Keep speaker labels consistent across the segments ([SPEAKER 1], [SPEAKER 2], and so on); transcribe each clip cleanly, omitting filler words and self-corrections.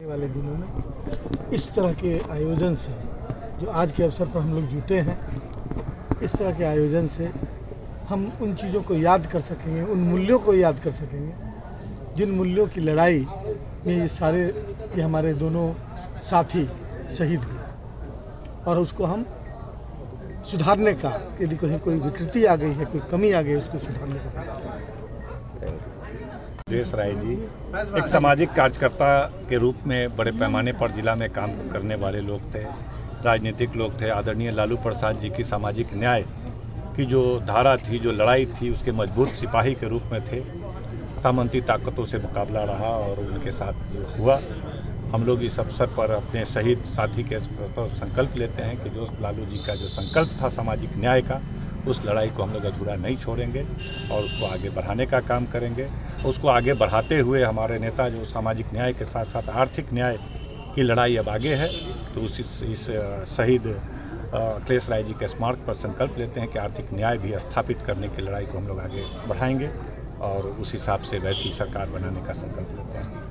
[SPEAKER 1] वाले दिनों में इस तरह के आयोजन से, जो आज के अवसर पर हम लोग जुटे हैं, इस तरह के आयोजन से हम उन चीज़ों को याद कर सकेंगे, उन मूल्यों को याद कर सकेंगे जिन मूल्यों की लड़ाई में ये हमारे दोनों साथी शहीद हुए, और उसको हम सुधारने का, यदि कहीं कोई विकृति आ गई है, कोई कमी आ गई है, उसको सुधारने का प्रयास करें।
[SPEAKER 2] देश राय जी एक सामाजिक कार्यकर्ता के रूप में बड़े पैमाने पर जिला में काम करने वाले लोग थे, राजनीतिक लोग थे। आदरणीय लालू प्रसाद जी की सामाजिक न्याय की जो धारा थी, जो लड़ाई थी, उसके मजबूत सिपाही के रूप में थे। सामंती ताकतों से मुकाबला रहा और उनके साथ जो हुआ, हम लोग इस अवसर पर अपने शहीद साथी के संकल्प लेते हैं कि जो लालू जी का जो संकल्प था सामाजिक न्याय का, उस लड़ाई को हम लोग अधूरा नहीं छोड़ेंगे और उसको आगे बढ़ाने का काम करेंगे। उसको आगे बढ़ाते हुए हमारे नेता जो सामाजिक न्याय के साथ साथ आर्थिक न्याय की लड़ाई अब आगे है, तो इस शहीद अखिलेश राय जी के स्मारक पर संकल्प लेते हैं कि आर्थिक न्याय भी स्थापित करने की लड़ाई को हम लोग आगे बढ़ाएंगे और उस हिसाब से वैसी सरकार बनाने का संकल्प लेते हैं।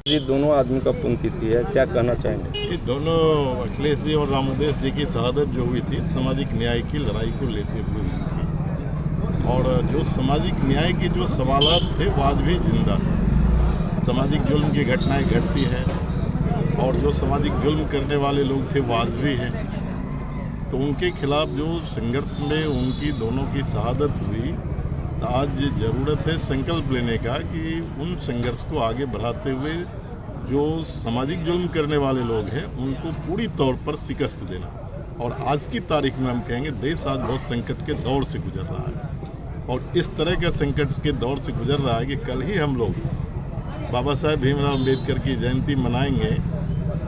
[SPEAKER 3] जी, दोनों आदमी का पुण्यतिथि है, क्या कहना चाहेंगे?
[SPEAKER 4] ये दोनों अखिलेश जी और रामोदेश जी की शहादत जो हुई थी, सामाजिक न्याय की लड़ाई को लेते हुए हुई थी, और जो सामाजिक न्याय के जो सवालात थे वो आज भी जिंदा है। सामाजिक जुल्म की घटनाएं घटती हैं और जो सामाजिक जुल्म करने वाले लोग थे वो आज भी हैं, तो उनके खिलाफ जो संघर्ष में उनकी दोनों की शहादत हुई, तो आज ज़रूरत है संकल्प लेने का कि उन संघर्ष को आगे बढ़ाते हुए जो सामाजिक जुल्म करने वाले लोग हैं उनको पूरी तौर पर शिकस्त देना। और आज की तारीख में हम कहेंगे देश आज बहुत संकट के दौर से गुजर रहा है, और इस तरह के संकट के दौर से गुजर रहा है कि कल ही हम लोग बाबा साहेब भीमराव अम्बेडकर की जयंती मनाएंगे,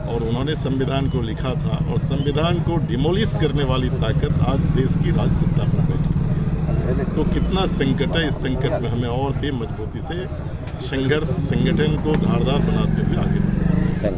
[SPEAKER 4] और उन्होंने संविधान को लिखा था, और संविधान को डिमोलिश करने वाली ताकत आज देश की राज सत्ता पर बैठी है। तो कितना संकट है, इस संकट में हमें और भी मजबूती से संघर्ष संगठन को धारदार बनाते हुए आगे बढ़ना है।